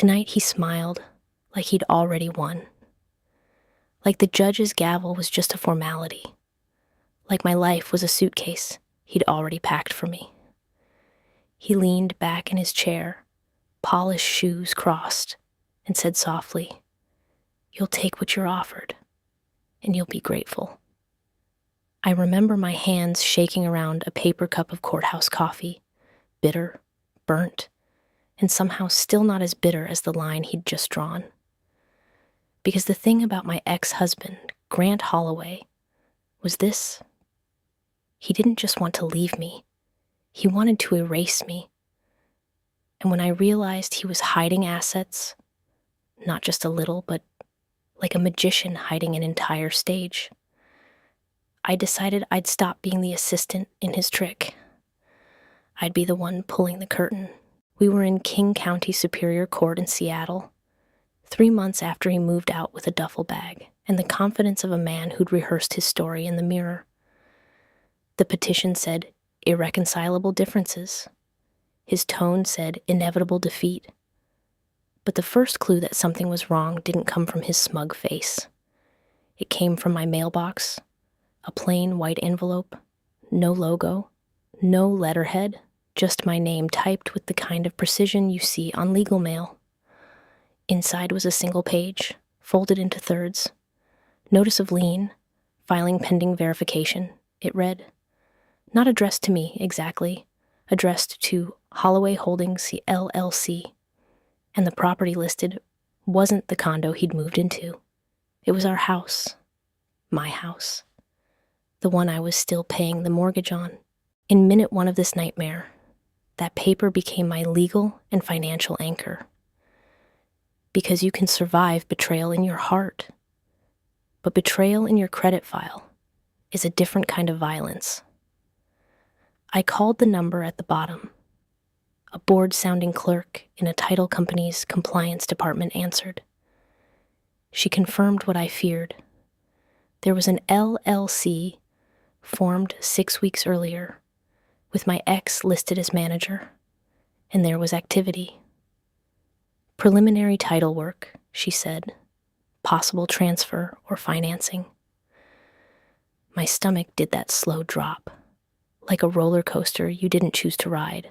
Tonight he smiled, like he'd already won. Like the judge's gavel was just a formality. Like my life was a suitcase he'd already packed for me. He leaned back in his chair, polished shoes crossed, and said softly, "You'll take what you're offered, and you'll be grateful." I remember my hands shaking around a paper cup of courthouse coffee, bitter, burnt, and somehow still not as bitter as the line he'd just drawn. Because the thing about my ex-husband, Grant Holloway, was this. He didn't just want to leave me. He wanted to erase me. And when I realized he was hiding assets, not just a little, but like a magician hiding an entire stage, I decided I'd stop being the assistant in his trick. I'd be the one pulling the curtain. We were in King County Superior Court in Seattle, 3 months after he moved out with a duffel bag and the confidence of a man who'd rehearsed his story in the mirror. The petition said irreconcilable differences. His tone said inevitable defeat. But the first clue that something was wrong didn't come from his smug face. It came from my mailbox, a plain white envelope, no logo, no letterhead, just my name typed with the kind of precision you see on legal mail. Inside was a single page, folded into thirds. Notice of lien, filing pending verification. It read, not addressed to me exactly, addressed to Holloway Holdings LLC. And the property listed wasn't the condo he'd moved into. It was our house, my house, the one I was still paying the mortgage on. In minute one of this nightmare, that paper became my legal and financial anchor. Because you can survive betrayal in your heart, but betrayal in your credit file is a different kind of violence. I called the number at the bottom. A bored-sounding clerk in a title company's compliance department answered. She confirmed what I feared. There was an LLC formed 6 weeks earlier, with my ex listed as manager, and there was activity. Preliminary title work, she said, possible transfer or financing. My stomach did that slow drop, like a roller coaster you didn't choose to ride.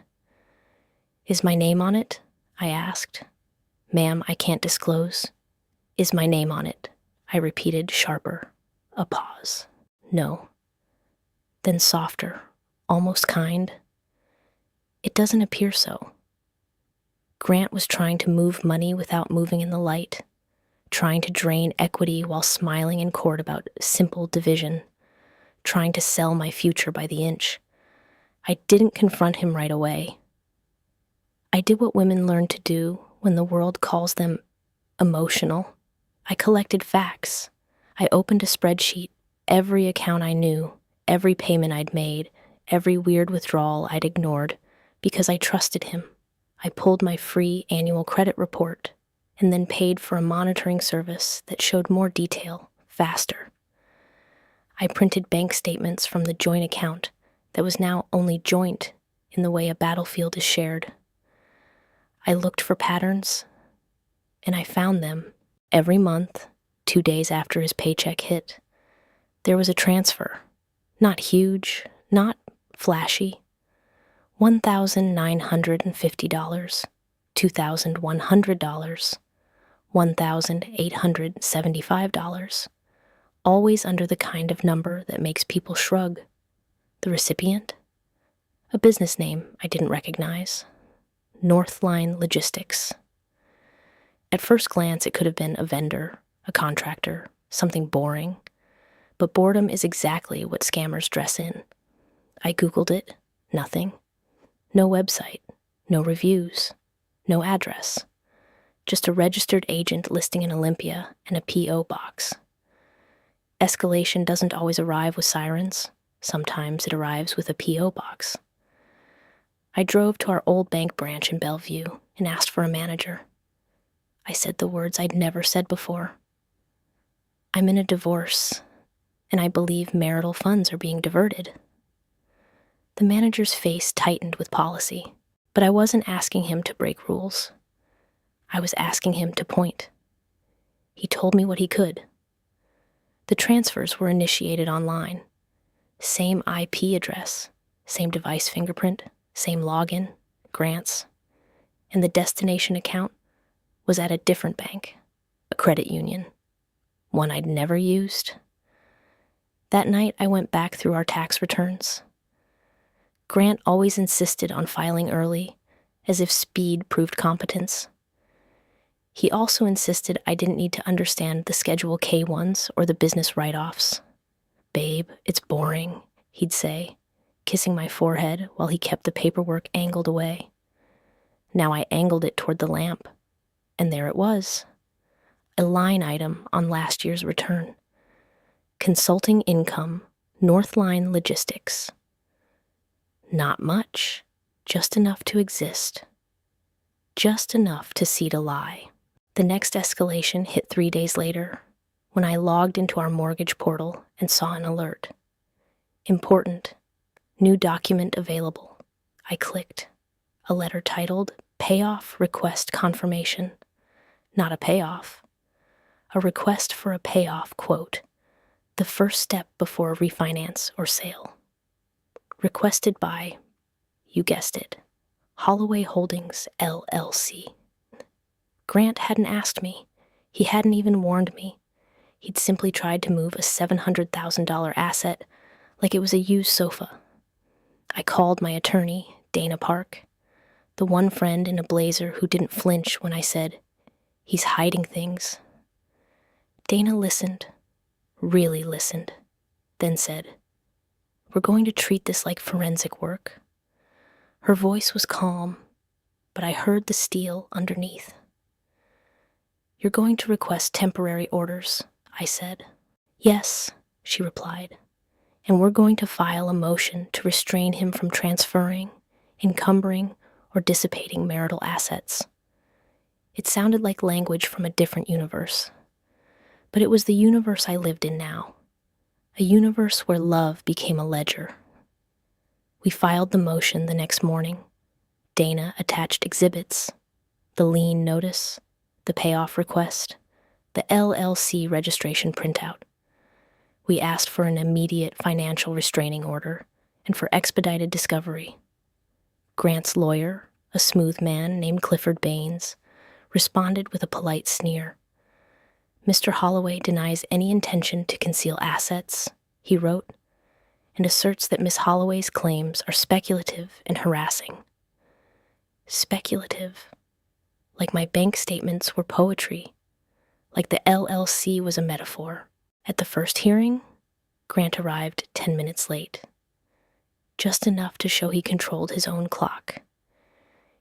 Is my name on it? I asked. Ma'am, I can't disclose. Is my name on it? I repeated, sharper. A pause. No. Then softer, almost kind. It doesn't appear so. Grant was trying to move money without moving in the light, trying to drain equity while smiling in court about simple division, trying to sell my future by the inch. I didn't confront him right away. I did what women learn to do when the world calls them emotional. I collected facts. I opened a spreadsheet, every account I knew, every payment I'd made, every weird withdrawal I'd ignored, because I trusted him. I pulled my free annual credit report and then paid for a monitoring service that showed more detail, faster. I printed bank statements from the joint account that was now only joint in the way a battlefield is shared. I looked for patterns, and I found them. Every month, 2 days after his paycheck hit, there was a transfer. Not huge, not flashy. $1,950, $2,100, $1,875, always under the kind of number that makes people shrug. The recipient? A business name I didn't recognize. Northline Logistics. At first glance, it could have been a vendor, a contractor, something boring. But boredom is exactly what scammers dress in. I Googled it. Nothing. No website. No reviews. No address. Just a registered agent listing in Olympia and a P.O. box. Escalation doesn't always arrive with sirens. Sometimes it arrives with a P.O. box. I drove to our old bank branch in Bellevue and asked for a manager. I said the words I'd never said before. I'm in a divorce, and I believe marital funds are being diverted. The manager's face tightened with policy, but I wasn't asking him to break rules. I was asking him to point. He told me what he could. The transfers were initiated online. Same IP address, same device fingerprint, same login, grants, and the destination account was at a different bank, a credit union, one I'd never used. That night, I went back through our tax returns. Grant always insisted on filing early, as if speed proved competence. He also insisted I didn't need to understand the Schedule K-1s or the business write-offs. "Babe, it's boring," he'd say, kissing my forehead while he kept the paperwork angled away. Now I angled it toward the lamp, and there it was, a line item on last year's return. Consulting income, Northline Logistics. Not much, just enough to exist. Just enough to seed a lie. The next escalation hit 3 days later, when I logged into our mortgage portal and saw an alert. Important. New document available. I clicked. A letter titled, Payoff Request Confirmation. Not a payoff. A request for a payoff, quote, the first step before a refinance or sale. Requested by, you guessed it, Holloway Holdings, LLC. Grant hadn't asked me. He hadn't even warned me. He'd simply tried to move a $700,000 asset like it was a used sofa. I called my attorney, Dana Park, the one friend in a blazer who didn't flinch when I said, "He's hiding things." Dana listened, really listened, then said, "We're going to treat this like forensic work." Her voice was calm, but I heard the steel underneath. "You're going to request temporary orders," I said. "Yes," she replied, "and we're going to file a motion to restrain him from transferring, encumbering, or dissipating marital assets." It sounded like language from a different universe, but it was the universe I lived in now, a universe where love became a ledger. We filed the motion the next morning. Dana attached exhibits, the lien notice, the payoff request, the LLC registration printout. We asked for an immediate financial restraining order and for expedited discovery. Grant's lawyer, a smooth man named Clifford Baines, responded with a polite sneer. "Mr. Holloway denies any intention to conceal assets," he wrote, and asserts that Miss Holloway's claims are speculative and harassing. Speculative. Like my bank statements were poetry. Like the LLC was a metaphor. At the first hearing, Grant arrived 10 minutes late. Just enough to show he controlled his own clock.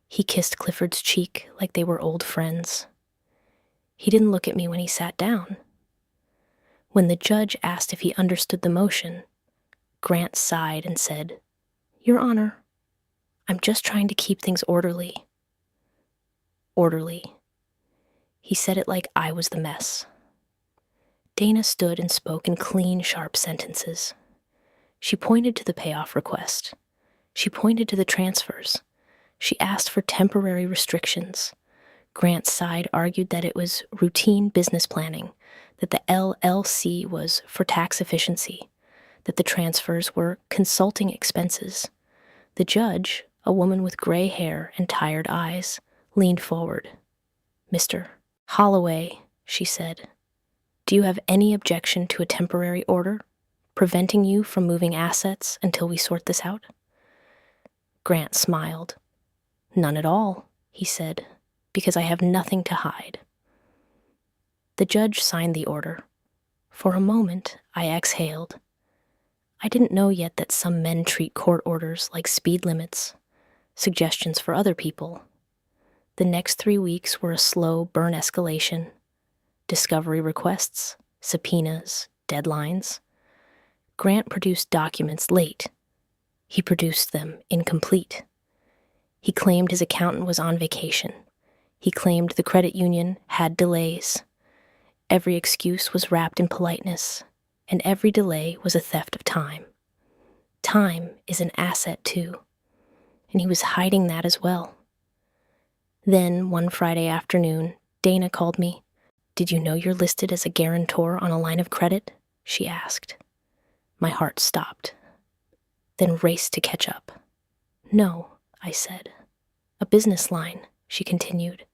He kissed Clifford's cheek like they were old friends. He didn't look at me when he sat down. When the judge asked if he understood the motion, Grant sighed and said, "Your Honor, I'm just trying to keep things orderly." Orderly. He said it like I was the mess. Dana stood and spoke in clean, sharp sentences. She pointed to the payoff request. She pointed to the transfers. She asked for temporary restrictions. Grant's side argued that it was routine business planning, that the LLC was for tax efficiency, that the transfers were consulting expenses. The judge, a woman with gray hair and tired eyes, leaned forward. "Mr. Holloway," she said, "do you have any objection to a temporary order preventing you from moving assets until we sort this out?" Grant smiled. "None at all," he said, "because I have nothing to hide." The judge signed the order. For a moment, I exhaled. I didn't know yet that some men treat court orders like speed limits, suggestions for other people. The next 3 weeks were a slow burn escalation. Discovery requests, subpoenas, deadlines. Grant produced documents late. He produced them incomplete. He claimed his accountant was on vacation. He claimed the credit union had delays. Every excuse was wrapped in politeness, and every delay was a theft of time. Time is an asset, too, and he was hiding that as well. Then, one Friday afternoon, Dana called me. "Did you know you're listed as a guarantor on a line of credit?" she asked. My heart stopped, then raced to catch up. "No," I said. "A business line," she continued.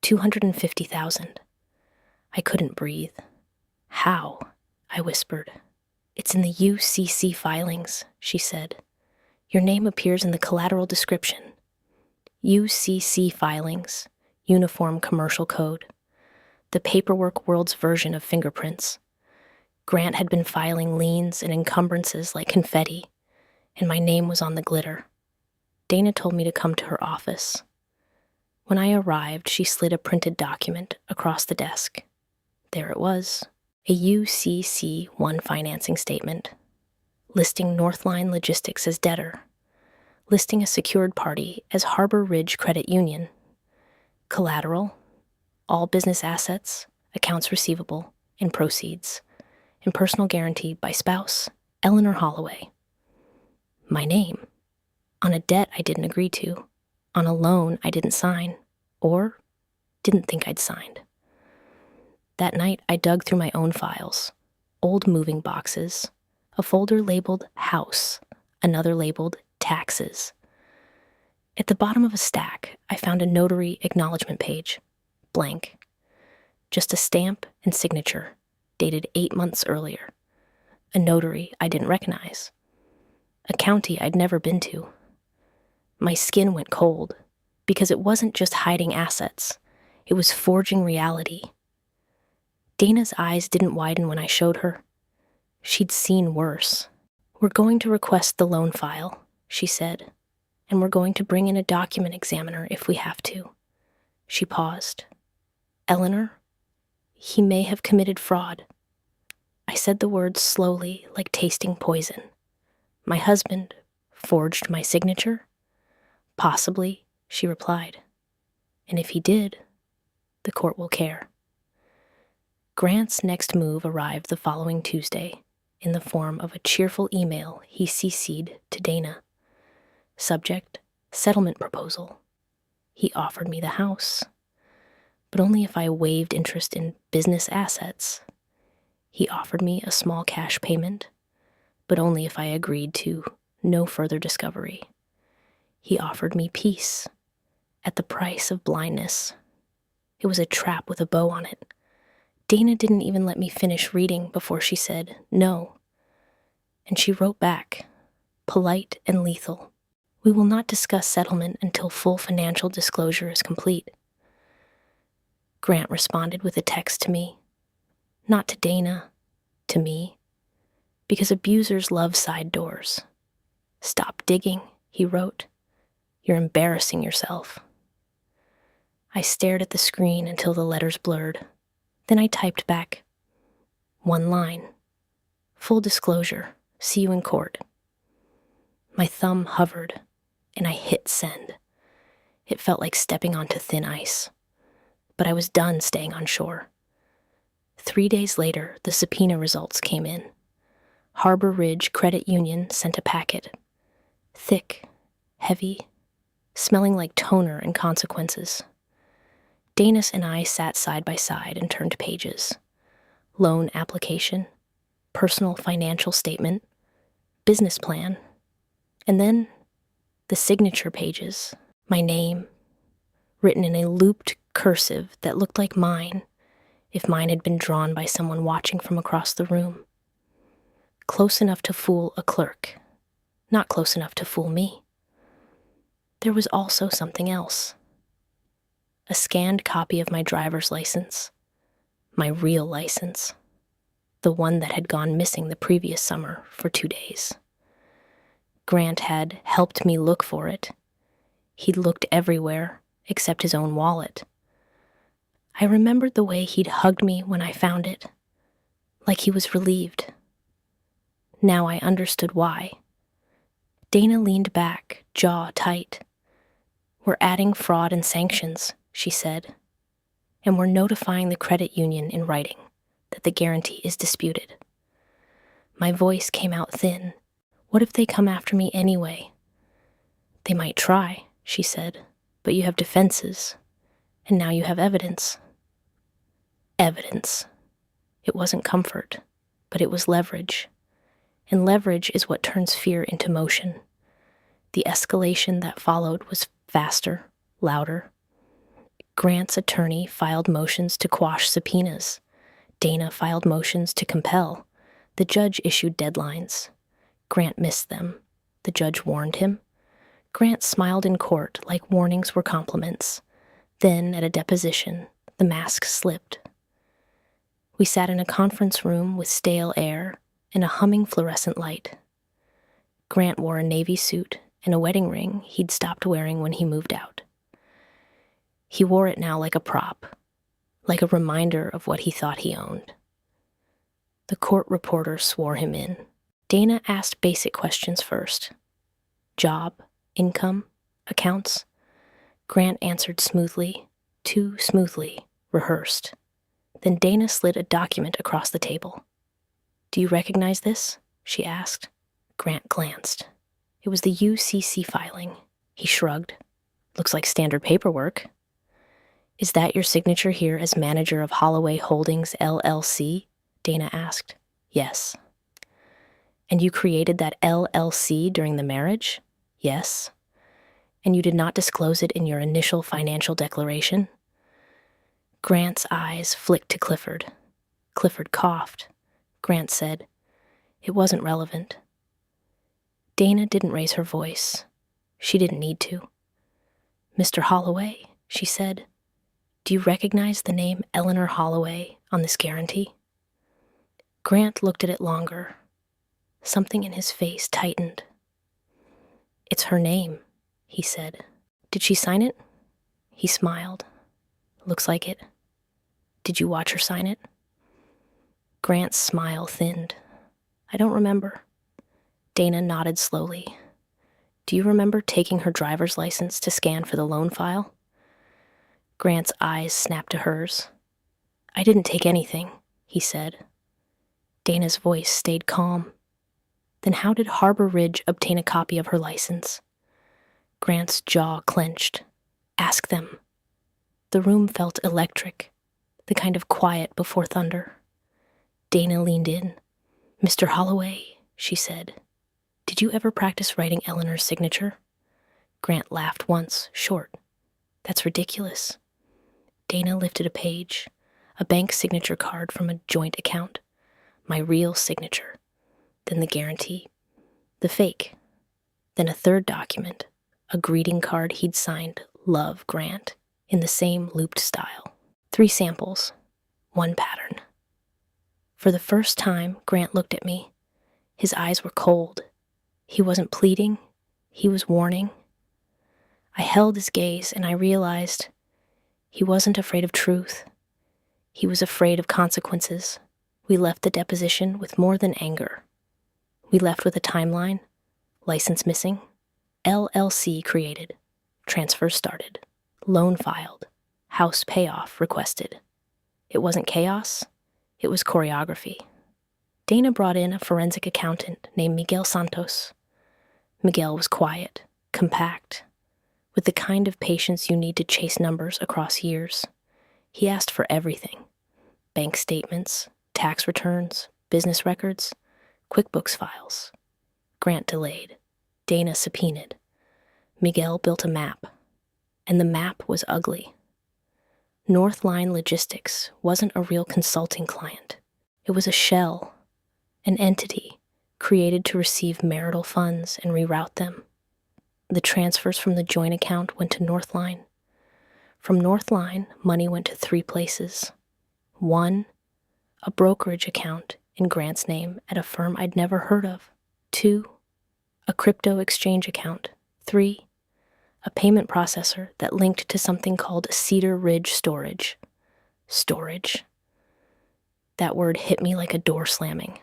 $250,000. I couldn't breathe. "How?" I whispered. "It's in the UCC filings," she said. "Your name appears in the collateral description." UCC filings, Uniform Commercial Code. The paperwork world's version of fingerprints. Grant had been filing liens and encumbrances like confetti, and my name was on the glitter. Dana told me to come to her office. When I arrived, she slid a printed document across the desk. There it was, a UCC-1 financing statement, listing Northline Logistics as debtor, listing a secured party as Harbor Ridge Credit Union, collateral, all business assets, accounts receivable, and proceeds, and personal guarantee by spouse, Eleanor Holloway. My name, on a debt I didn't agree to, on a loan I didn't sign, or didn't think I'd signed. That night, I dug through my own files, old moving boxes, a folder labeled House, another labeled Taxes. At the bottom of a stack, I found a notary acknowledgement page, blank. Just a stamp and signature, dated 8 months earlier. A notary I didn't recognize. A county I'd never been to. My skin went cold, because it wasn't just hiding assets, it was forging reality. Dana's eyes didn't widen when I showed her. She'd seen worse. "We're going to request the loan file," she said, "and we're going to bring in a document examiner if we have to." She paused. "Eleanor, he may have committed fraud." I said the words slowly, like tasting poison. "My husband forged my signature?" "Possibly," she replied. "And if he did, the court will care." Grant's next move arrived the following Tuesday in the form of a cheerful email he CC'd to Dana. Subject, settlement proposal. He offered me the house, but only if I waived interest in business assets. He offered me a small cash payment, but only if I agreed to no further discovery. He offered me peace at the price of blindness. It was a trap with a bow on it. Dana didn't even let me finish reading before she said no. And she wrote back, polite and lethal. "We will not discuss settlement until full financial disclosure is complete." Grant responded with a text to me. Not to Dana, to me. Because abusers love side doors. "Stop digging," he wrote. "You're embarrassing yourself." I stared at the screen until the letters blurred. Then I typed back, one line. "Full disclosure, see you in court." My thumb hovered, and I hit send. It felt like stepping onto thin ice. But I was done staying on shore. 3 days later, the subpoena results came in. Harbor Ridge Credit Union sent a packet. Thick, heavy, smelling like toner and consequences. Danis and I sat side by side and turned pages. Loan application, personal financial statement, business plan, and then the signature pages, my name, written in a looped cursive that looked like mine, if mine had been drawn by someone watching from across the room. Close enough to fool a clerk, not close enough to fool me. There was also something else. A scanned copy of my driver's license, my real license, the one that had gone missing the previous summer for 2 days. Grant had helped me look for it. He'd looked everywhere except his own wallet. I remembered the way he'd hugged me when I found it, like he was relieved. Now I understood why. Dana leaned back, jaw tight. "We're adding fraud and sanctions," she said, "and we're notifying the credit union in writing that the guarantee is disputed." My voice came out thin. "What if they come after me anyway?" "They might try," she said, "but you have defenses, And now you have evidence. Evidence. It wasn't comfort, but it was leverage. And leverage is what turns fear into motion. The escalation that followed was faster, louder. Grant's attorney filed motions to quash subpoenas. Dana filed motions to compel. The judge issued deadlines. Grant missed them. The judge warned him. Grant smiled in court like warnings were compliments. Then, at a deposition, the mask slipped. We sat in a conference room with stale air and a humming fluorescent light. Grant wore a navy suit and a wedding ring he'd stopped wearing when he moved out. He wore it now like a prop, like a reminder of what he thought he owned. The court reporter swore him in. Dana asked basic questions first. Job, income, accounts. Grant answered smoothly, too smoothly, rehearsed. Then Dana slid a document across the table. "Do you recognize this?" she asked. Grant glanced. It was the UCC filing. He shrugged. "Looks like standard paperwork." "Is that your signature here as manager of Holloway Holdings, LLC?" Dana asked. "Yes." "And you created that LLC during the marriage?" "Yes." "And you did not disclose it in your initial financial declaration?" Grant's eyes flicked to Clifford. Clifford coughed. Grant said, "It wasn't relevant." Dana didn't raise her voice. She didn't need to. "Mr. Holloway," she said, "do you recognize the name Eleanor Holloway on this guarantee?" Grant looked at it longer. Something in his face tightened. "It's her name," he said. "Did she sign it?" He smiled. "Looks like it." "Did you watch her sign it?" Grant's smile thinned. "I don't remember." Dana nodded slowly. "Do you remember taking her driver's license to scan for the loan file?" Grant's eyes snapped to hers. "I didn't take anything," he said. Dana's voice stayed calm. "Then how did Harbor Ridge obtain a copy of her license?" Grant's jaw clenched. "Ask them." The room felt electric, the kind of quiet before thunder. Dana leaned in. "Mr. Holloway," she said, "did you ever practice writing Eleanor's signature?" Grant laughed once, short. "That's ridiculous." Dana lifted a page, a bank signature card from a joint account. My real signature. Then the guarantee. The fake. Then a third document, a greeting card he'd signed, "Love, Grant," in the same looped style. 3 samples. 1 pattern. For the first time, Grant looked at me. His eyes were cold. He wasn't pleading. He was warning. I held his gaze and I realized he wasn't afraid of truth. He was afraid of consequences. We left the deposition with more than anger. We left with a timeline, license missing, LLC created, transfer started, loan filed, house payoff requested. It wasn't chaos, it was choreography. Dana brought in a forensic accountant named Miguel Santos. Miguel was quiet, compact, with the kind of patience you need to chase numbers across years. He asked for everything: bank statements, tax returns, business records, QuickBooks files. Grant delayed. Dana subpoenaed. Miguel built a map, and the map was ugly. Northline Logistics wasn't a real consulting client. It was a shell, an entity created to receive marital funds and reroute them. The transfers from the joint account went to Northline. From Northline, money went to 3 places. 1, a brokerage account in Grant's name at a firm I'd never heard of. 2, a crypto exchange account. 3, a payment processor that linked to something called Cedar Ridge Storage. Storage. That word hit me like a door slamming.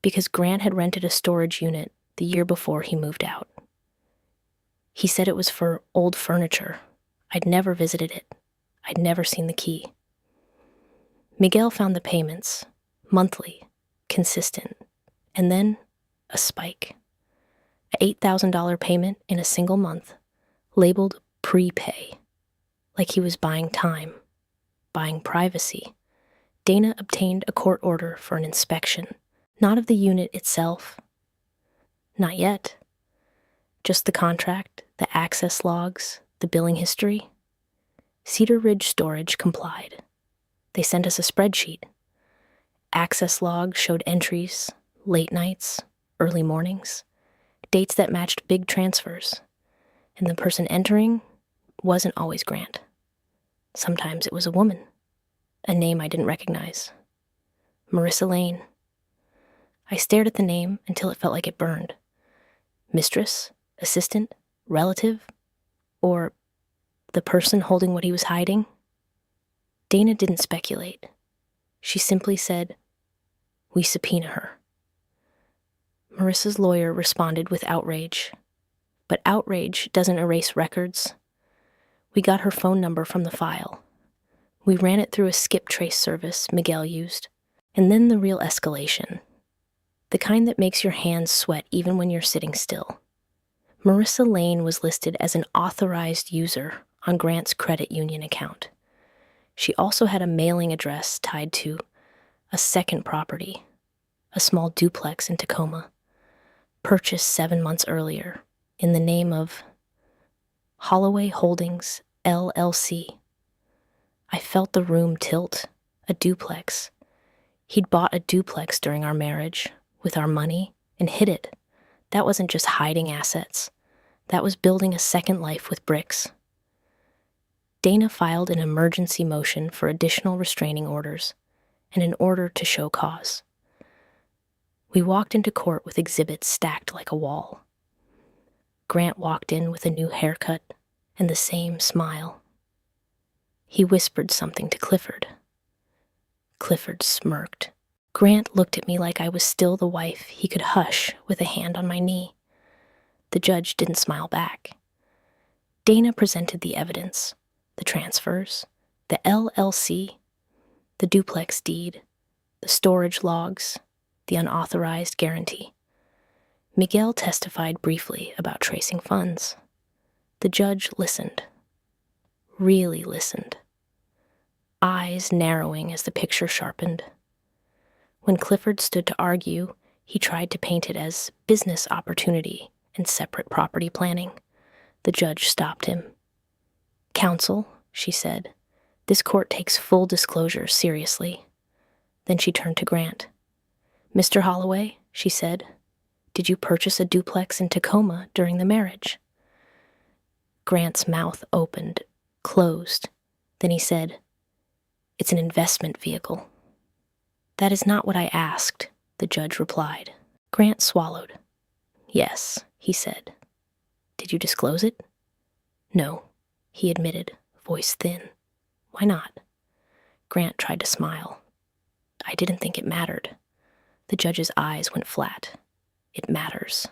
Because Grant had rented a storage unit the year before he moved out. He said it was for old furniture. I'd never visited it. I'd never seen the key. Miguel found the payments, monthly, consistent, and then a spike. A $8,000 payment in a single month, labeled prepay. like he was buying time, buying privacy. Dana obtained a court order for an inspection, not of the unit itself. Not yet. Just the contract, the access logs, the billing history. Cedar Ridge Storage complied. They sent us a spreadsheet. Access logs showed entries, late nights, early mornings, dates that matched big transfers. And the person entering wasn't always Grant. Sometimes it was a woman, a name I didn't recognize. Marissa Lane. I stared at the name until it felt like it burned. Mistress, assistant, relative, or the person holding what he was hiding? Dana didn't speculate. She simply said, "We subpoena her." Marissa's lawyer responded with outrage. But outrage doesn't erase records. We got her phone number from the file. We ran it through a skip trace service Miguel used. And then the real escalation. The kind that makes your hands sweat even when you're sitting still. Marissa Lane was listed as an authorized user on Grant's credit union account. She also had a mailing address tied to a second property, a small duplex in Tacoma, purchased 7 months earlier in the name of Holloway Holdings, LLC. I felt the room tilt. A duplex. He'd bought a duplex during our marriage, with our money, and hid it. That wasn't just hiding assets. That was building a second life with bricks. Dana filed an emergency motion for additional restraining orders and an order to show cause. We walked into court with exhibits stacked like a wall. Grant walked in with a new haircut and the same smile. He whispered something to Clifford. Clifford smirked. Grant looked at me like I was still the wife he could hush with a hand on my knee. The judge didn't smile back. Dana presented the evidence, the transfers, the LLC, the duplex deed, the storage logs, the unauthorized guarantee. Miguel testified briefly about tracing funds. The judge listened. Really listened. Eyes narrowing as the picture sharpened. When Clifford stood to argue, he tried to paint it as business opportunity and separate property planning. The judge stopped him. "Counsel," she said, "this court takes full disclosure seriously." Then she turned to Grant. "Mr. Holloway," she said, "did you purchase a duplex in Tacoma during the marriage?" Grant's mouth opened, closed. Then he said, "It's an investment vehicle." "That is not what I asked," the judge replied. Grant swallowed. "Yes," he said. "Did you disclose it?" "No," he admitted, voice thin. "Why not?" Grant tried to smile. "I didn't think it mattered." The judge's eyes went flat. "It matters."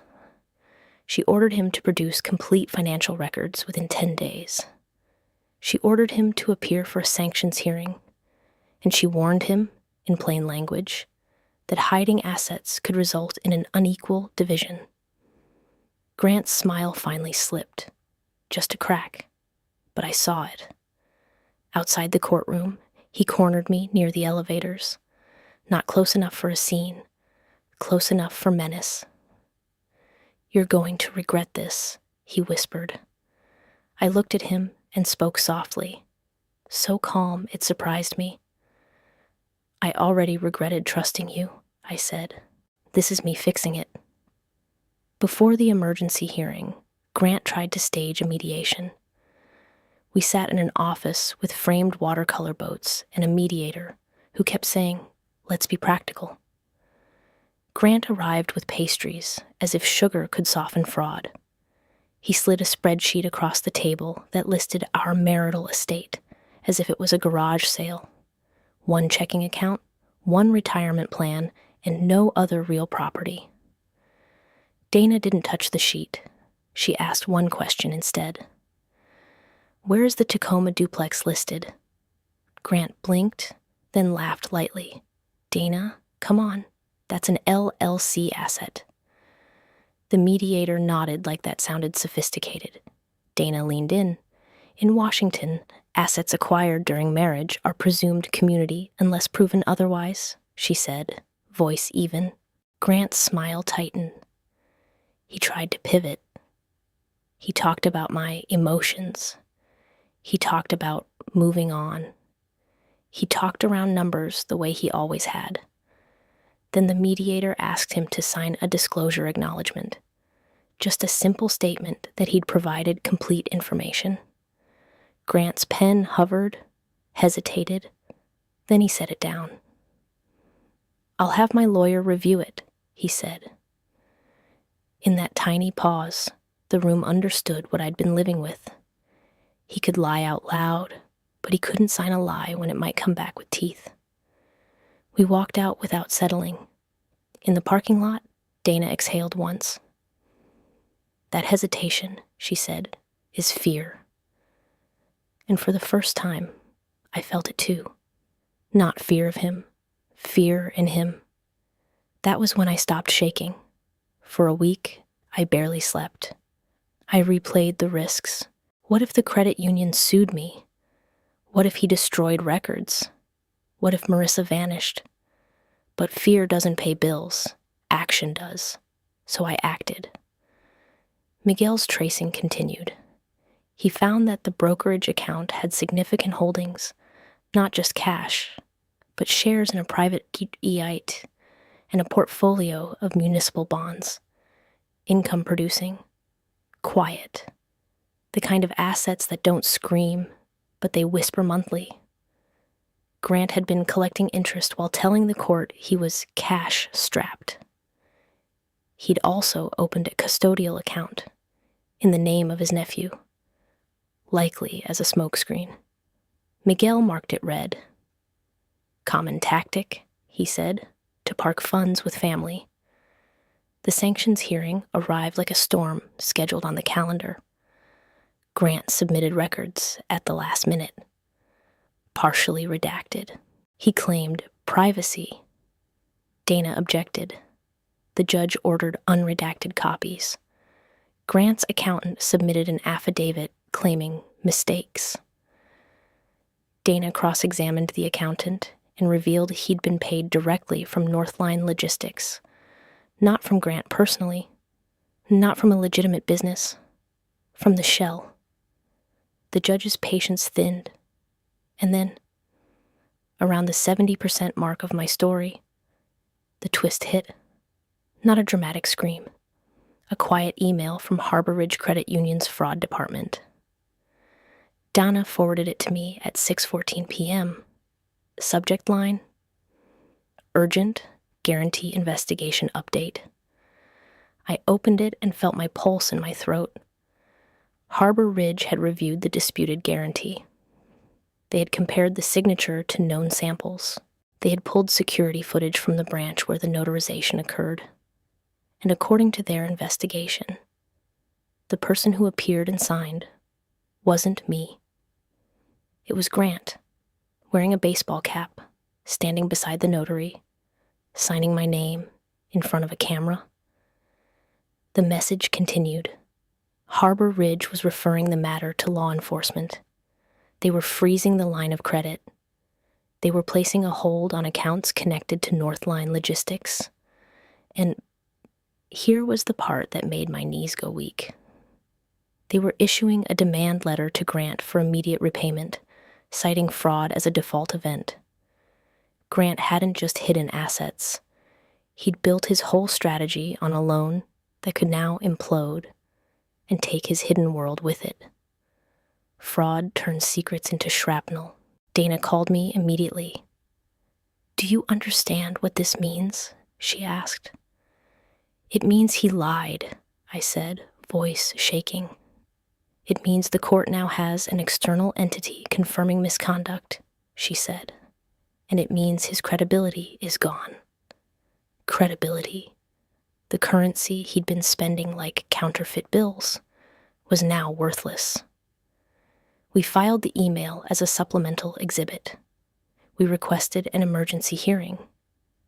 She ordered him to produce complete financial records within 10 days. She ordered him to appear for a sanctions hearing, and she warned him, in plain language, that hiding assets could result in an unequal division. Grant's smile finally slipped, just a crack, but I saw it. Outside the courtroom, he cornered me near the elevators, not close enough for a scene, close enough for menace. "You're going to regret this," he whispered. I looked at him and spoke softly, so calm it surprised me. "I already regretted trusting you," I said. "This is me fixing it." Before the emergency hearing, Grant tried to stage a mediation. We sat in an office with framed watercolor boats and a mediator who kept saying, "Let's be practical." Grant arrived with pastries, as if sugar could soften fraud. He slid a spreadsheet across the table that listed our marital estate, as if it was a garage sale. 1 checking account, 1 retirement plan, and no other real property. Dana didn't touch the sheet. She asked one question instead. "Where is the Tacoma duplex listed?" Grant blinked, then laughed lightly. "Dana, come on. That's an LLC asset." The mediator nodded like that sounded sophisticated. Dana leaned in. "In Washington, Assets acquired during marriage are presumed community unless proven otherwise, she said, voice even. Grant's smile tightened. He tried to pivot. He talked about my emotions. He talked about moving on. He talked around numbers the way he always had. Then the mediator asked him to sign a disclosure acknowledgement, just a simple statement that he'd provided complete information. Grant's pen hovered, hesitated, then he set it down. "I'll have my lawyer review it," he said. In that tiny pause, the room understood what I'd been living with. He could lie out loud, but he couldn't sign a lie when it might come back with teeth. We walked out without settling. In the parking lot, Dana exhaled once. "That hesitation," she said, "is fear." And for the first time, I felt it too. Not fear of him, fear in him. That was when I stopped shaking. For a week, I barely slept. I replayed the risks. What if the credit union sued me? What if he destroyed records? What if Marissa vanished? But fear doesn't pay bills. Action does. So I acted. Miguel's tracing continued. He found that the brokerage account had significant holdings, not just cash, but shares in a private EIT and a portfolio of municipal bonds. Income producing. Quiet. The kind of assets that don't scream, but they whisper monthly. Grant had been collecting interest while telling the court he was cash-strapped. He'd also opened a custodial account in the name of his nephew, likely as a smokescreen. Miguel marked it red. "Common tactic," he said, "to park funds with family." The sanctions hearing arrived like a storm scheduled on the calendar. Grant submitted records at the last minute. Partially redacted. He claimed privacy. Dana objected. The judge ordered unredacted copies. Grant's accountant submitted an affidavit claiming mistakes. Dana cross-examined the accountant and revealed he'd been paid directly from Northline Logistics, not from Grant personally, not from a legitimate business, from the shell. The judge's patience thinned, and then, around the 70% mark of my story, the twist hit. Not a dramatic scream. A quiet email from Harbor Ridge Credit Union's fraud department. Donna forwarded it to me at 6:14 p.m. Subject line: Urgent Guarantee Investigation Update. I opened it and felt my pulse in my throat. Harbor Ridge had reviewed the disputed guarantee. They had compared the signature to known samples. They had pulled security footage from the branch where the notarization occurred. And according to their investigation, the person who appeared and signed wasn't me. It was Grant, wearing a baseball cap, standing beside the notary, signing my name in front of a camera. The message continued. Harbor Ridge was referring the matter to law enforcement. They were freezing the line of credit. They were placing a hold on accounts connected to Northline Logistics. And here was the part that made my knees go weak. They were issuing a demand letter to Grant for immediate repayment, citing fraud as a default event. Grant hadn't just hidden assets. He'd built his whole strategy on a loan that could now implode and take his hidden world with it. Fraud turned secrets into shrapnel. Dana called me immediately. "Do you understand what this means?" she asked. "It means he lied," I said, voice shaking. "It means the court now has an external entity confirming misconduct," she said. "And it means his credibility is gone." Credibility. The currency he'd been spending like counterfeit bills was now worthless. We filed the email as a supplemental exhibit. We requested an emergency hearing.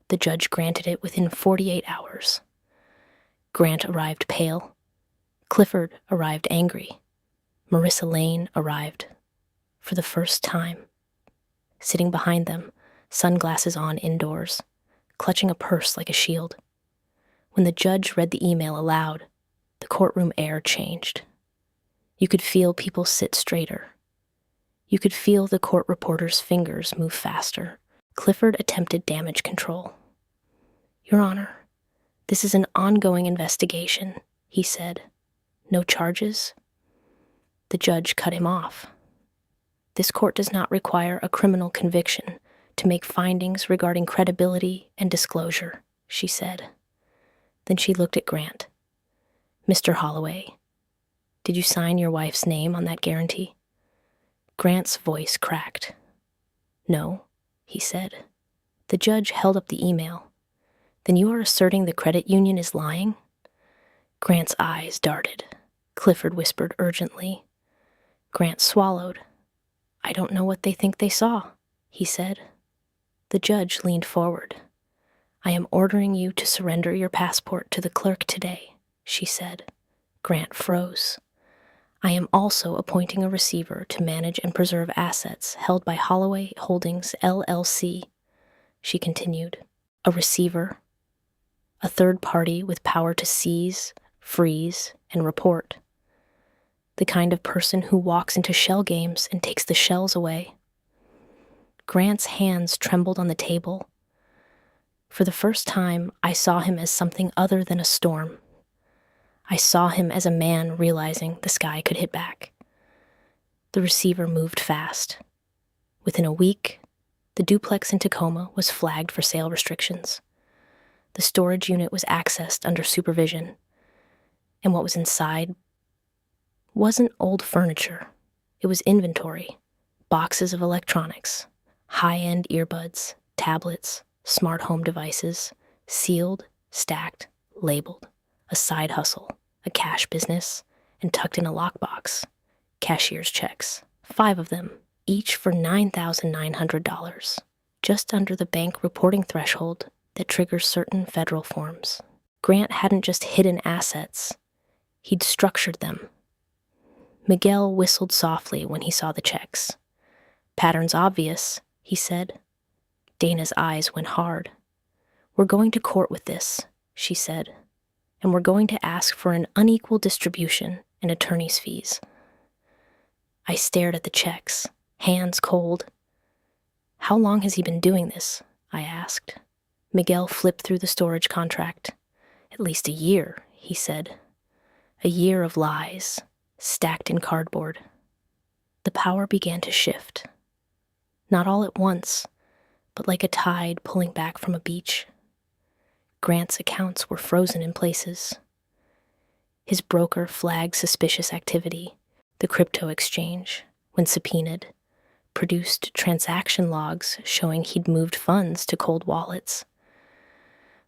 The judge granted it within 48 hours. Grant arrived pale. Clifford arrived angry. Marissa Lane arrived for the first time. Sitting behind them, sunglasses on indoors, clutching a purse like a shield. When the judge read the email aloud, the courtroom air changed. You could feel people sit straighter. You could feel the court reporter's fingers move faster. Clifford attempted damage control. "Your Honor, this is an ongoing investigation," he said. "No charges?" The judge cut him off. "This court does not require a criminal conviction to make findings regarding credibility and disclosure," she said. Then she looked at Grant. "Mr. Holloway, did you sign your wife's name on that guarantee?" Grant's voice cracked. "No," he said. The judge held up the email. "Then you are asserting the credit union is lying?" Grant's eyes darted. Clifford whispered urgently. Grant swallowed. "I don't know what they think they saw," he said. The judge leaned forward. "I am ordering you to surrender your passport to the clerk today," she said. Grant froze. "I am also appointing a receiver to manage and preserve assets held by Holloway Holdings, LLC," she continued. "A receiver, a third party with power to seize, freeze, and report. The kind of person who walks into shell games and takes the shells away." Grant's hands trembled on the table. For the first time, I saw him as something other than a storm. I saw him as a man realizing the sky could hit back. The receiver moved fast. Within a week, the duplex in Tacoma was flagged for sale restrictions. The storage unit was accessed under supervision, and what was inside wasn't old furniture. It was inventory, boxes of electronics, high-end earbuds, tablets, smart home devices, sealed, stacked, labeled, a side hustle, a cash business, and tucked in a lockbox, cashier's checks, 5 of them, each for $9,900, just under the bank reporting threshold that triggers certain federal forms. Grant hadn't just hidden assets, he'd structured them. Miguel whistled softly when he saw the checks. "Pattern's obvious," he said. Dana's eyes went hard. "We're going to court with this," she said, "and we're going to ask for an unequal distribution and attorney's fees." I stared at the checks, hands cold. "How long has he been doing this?" I asked. Miguel flipped through the storage contract. "At least a year," he said. "A year of lies, stacked in cardboard." The power began to shift. Not all at once, but like a tide pulling back from a beach. Grant's accounts were frozen in places. His broker flagged suspicious activity. The crypto exchange, when subpoenaed, produced transaction logs showing he'd moved funds to cold wallets.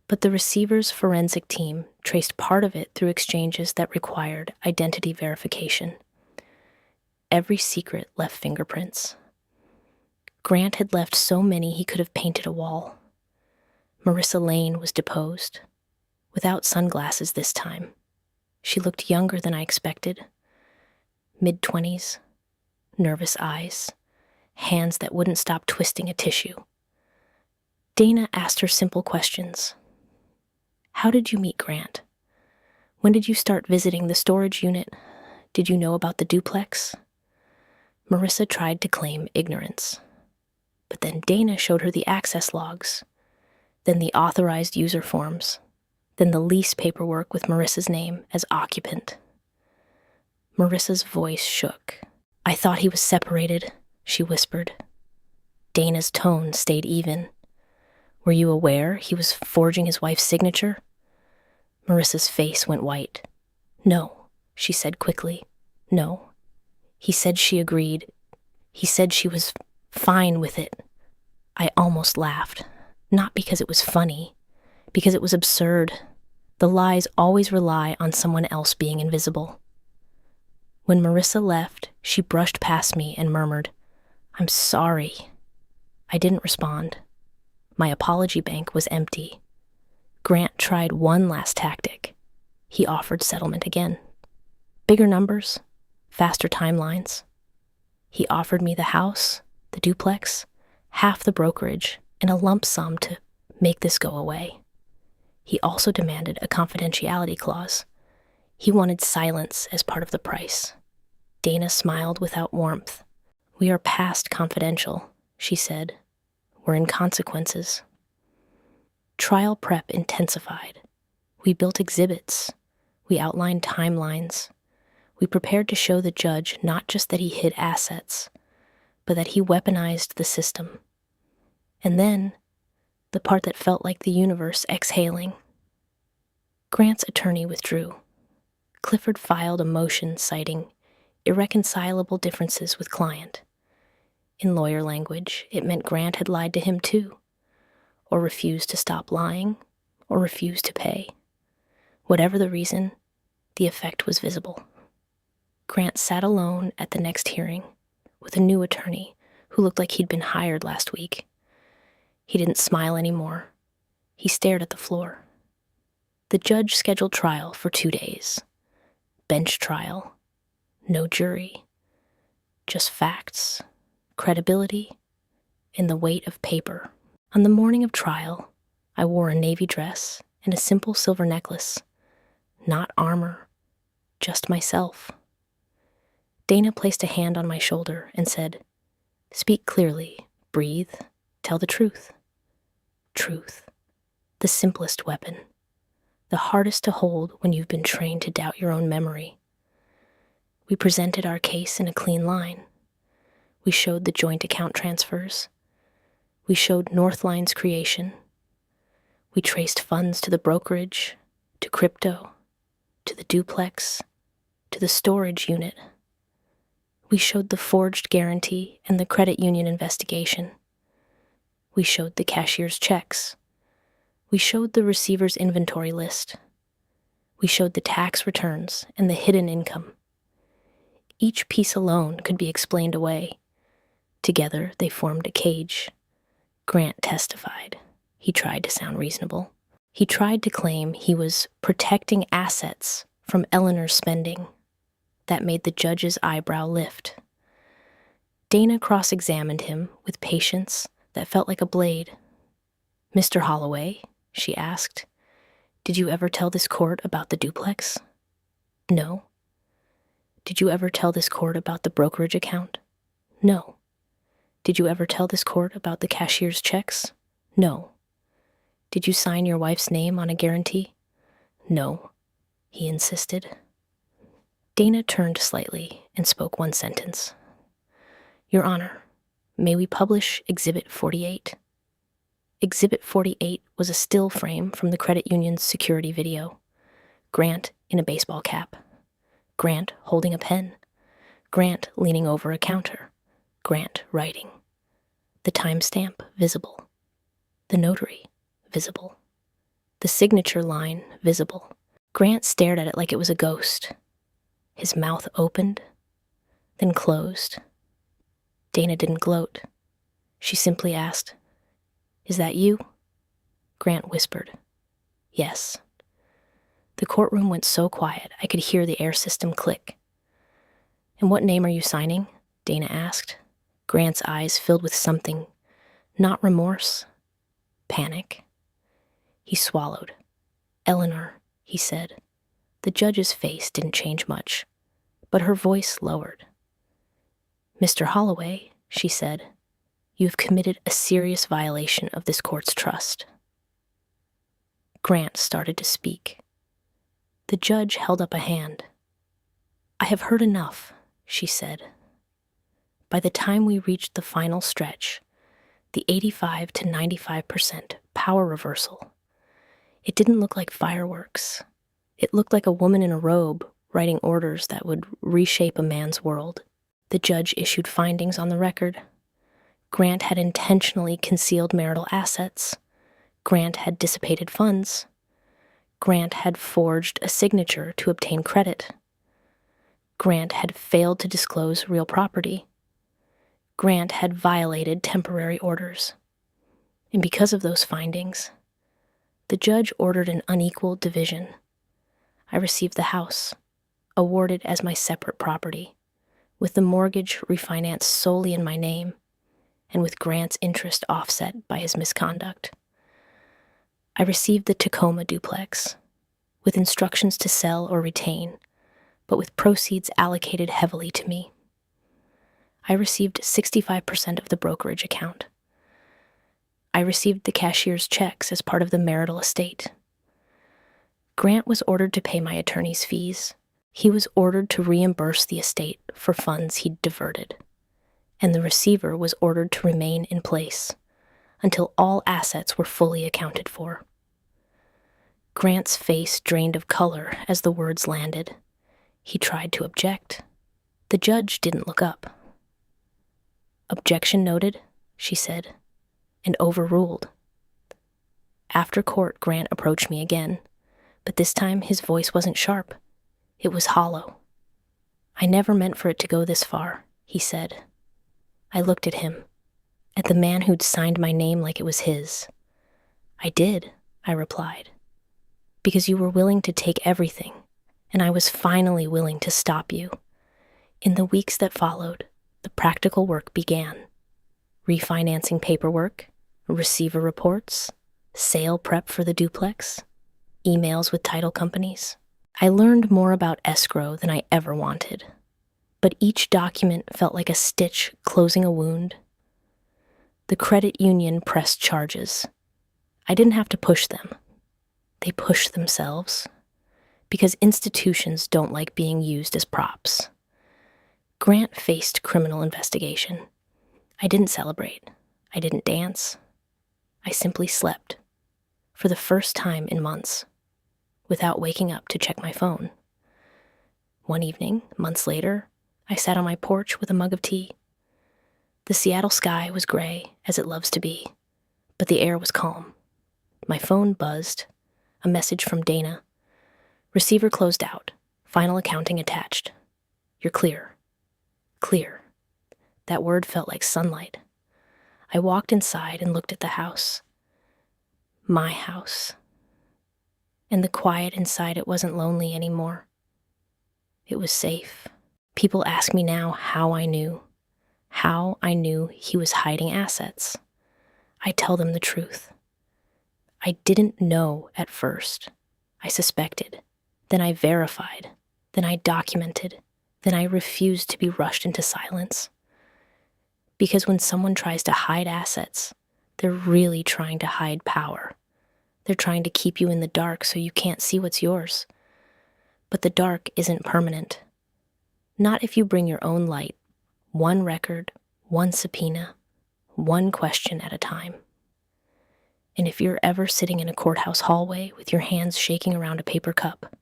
But the receiver's forensic team traced part of it through exchanges that required identity verification. Every secret left fingerprints. Grant had left so many he could have painted a wall. Marissa Lane was deposed, without sunglasses this time. She looked younger than I expected. Mid-20s, nervous eyes, hands that wouldn't stop twisting a tissue. Dana asked her simple questions. "How did you meet Grant? When did you start visiting the storage unit? Did you know about the duplex?" Marissa tried to claim ignorance. But then Dana showed her the access logs, then the authorized user forms, then the lease paperwork with Marissa's name as occupant. Marissa's voice shook. "I thought he was separated," she whispered. Dana's tone stayed even. "Were you aware he was forging his wife's signature?" Marissa's face went white. "No," she said quickly. "No." He said she agreed. He said she was fine with it. I almost laughed. Not because it was funny, because it was absurd. The lies always rely on someone else being invisible. When Marissa left, she brushed past me and murmured, "I'm sorry." I didn't respond. My apology bank was empty. Grant tried one last tactic. He offered settlement again. Bigger numbers, faster timelines. He offered me the house, the duplex, half the brokerage, and a lump sum to make this go away. He also demanded a confidentiality clause. He wanted silence as part of the price. Dana smiled without warmth. "We are past confidential," she said. "We're in consequences." Trial prep intensified. We built exhibits. We outlined timelines. We prepared to show the judge not just that he hid assets, but that he weaponized the system. And then, the part that felt like the universe exhaling. Grant's attorney withdrew. Clifford filed a motion citing irreconcilable differences with client. In lawyer language, it meant Grant had lied to him too, or refused to stop lying, or refused to pay. Whatever the reason, the effect was visible. Grant sat alone at the next hearing with a new attorney who looked like he'd been hired last week. He didn't smile anymore. He stared at the floor. The judge scheduled trial for 2 days. Bench trial. No jury. Just facts, credibility, and the weight of paper. On the morning of trial, I wore a navy dress and a simple silver necklace. Not armor, just myself. Dana placed a hand on my shoulder and said, "Speak clearly, breathe, tell the truth." Truth, the simplest weapon, the hardest to hold when you've been trained to doubt your own memory. We presented our case in a clean line. We showed the joint account transfers. We showed Northline's creation. We traced funds to the brokerage, to crypto, to the duplex, to the storage unit. We showed the forged guarantee and the credit union investigation. We showed the cashier's checks. We showed the receiver's inventory list. We showed the tax returns and the hidden income. Each piece alone could be explained away. Together, they formed a cage. Grant testified. He tried to sound reasonable. He tried to claim he was protecting assets from Eleanor's spending. That made the judge's eyebrow lift. Dana cross-examined him with patience that felt like a blade. "Mr. Holloway," she asked, "did you ever tell this court about the duplex?" "No." "Did you ever tell this court about the brokerage account?" "No." "Did you ever tell this court about the cashier's checks?" "No." "Did you sign your wife's name on a guarantee?" "No," he insisted. Dana turned slightly and spoke one sentence. "Your Honor, may we publish Exhibit 48? Exhibit 48 was a still frame from the credit union's security video. Grant in a baseball cap. Grant holding a pen. Grant leaning over a counter. Grant writing. The timestamp visible. The notary visible. The signature line visible. Grant stared at it like it was a ghost. His mouth opened, then closed. Dana didn't gloat. She simply asked, "Is that you?" Grant whispered, "Yes." The courtroom went so quiet I could hear the air system click. "And what name are you signing?" Dana asked. Grant's eyes filled with something, not remorse, panic. He swallowed. "Eleanor," he said. The judge's face didn't change much, but her voice lowered. "Mr. Holloway," she said, "you have committed a serious violation of this court's trust." Grant started to speak. The judge held up a hand. "I have heard enough," she said. By the time we reached the final stretch, the 85 to 95% power reversal, it didn't look like fireworks. It looked like a woman in a robe writing orders that would reshape a man's world. The judge issued findings on the record. Grant had intentionally concealed marital assets. Grant had dissipated funds. Grant had forged a signature to obtain credit. Grant had failed to disclose real property. Grant had violated temporary orders. And because of those findings, the judge ordered an unequal division. I received the house, awarded as my separate property, with the mortgage refinanced solely in my name and with Grant's interest offset by his misconduct. I received the Tacoma duplex, with instructions to sell or retain, but with proceeds allocated heavily to me. I received 65% of the brokerage account. I received the cashier's checks as part of the marital estate. Grant was ordered to pay my attorney's fees. He was ordered to reimburse the estate for funds he'd diverted, and the receiver was ordered to remain in place until all assets were fully accounted for. Grant's face drained of color as the words landed. He tried to object. The judge didn't look up. "Objection noted," she said, and overruled. After court, Grant approached me again, but this time his voice wasn't sharp. It was hollow. "I never meant for it to go this far," he said. I looked at him, at the man who'd signed my name like it was his. "I did," I replied, "because you were willing to take everything, and I was finally willing to stop you." In the weeks that followed, the practical work began. Refinancing paperwork, receiver reports, sale prep for the duplex, emails with title companies. I learned more about escrow than I ever wanted, but each document felt like a stitch closing a wound. The credit union pressed charges. I didn't have to push them. They pushed themselves, because institutions don't like being used as props. Grant faced criminal investigation. I didn't celebrate. I didn't dance. I simply slept, for the first time in months, without waking up to check my phone. One evening, months later, I sat on my porch with a mug of tea. The Seattle sky was gray, as it loves to be, but the air was calm. My phone buzzed. A message from Dana. "Receiver closed out. Final accounting attached. You're clear." Clear. That word felt like sunlight. I walked inside and looked at the house. My house. And the quiet inside it wasn't lonely anymore. It was safe. People ask me now how I knew he was hiding assets. I tell them the truth. I didn't know at first. I suspected. Then I verified. Then I documented. Then I refused to be rushed into silence. Because when someone tries to hide assets, they're really trying to hide power. They're trying to keep you in the dark so you can't see what's yours. But the dark isn't permanent. Not if you bring your own light, one record, one subpoena, one question at a time. And if you're ever sitting in a courthouse hallway with your hands shaking around a paper cup,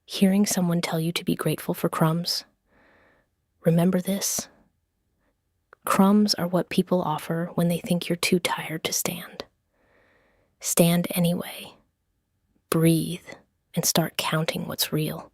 hearing someone tell you to be grateful for crumbs, remember this. Crumbs are what people offer when they think you're too tired to stand. Stand anyway. Breathe and start counting what's real.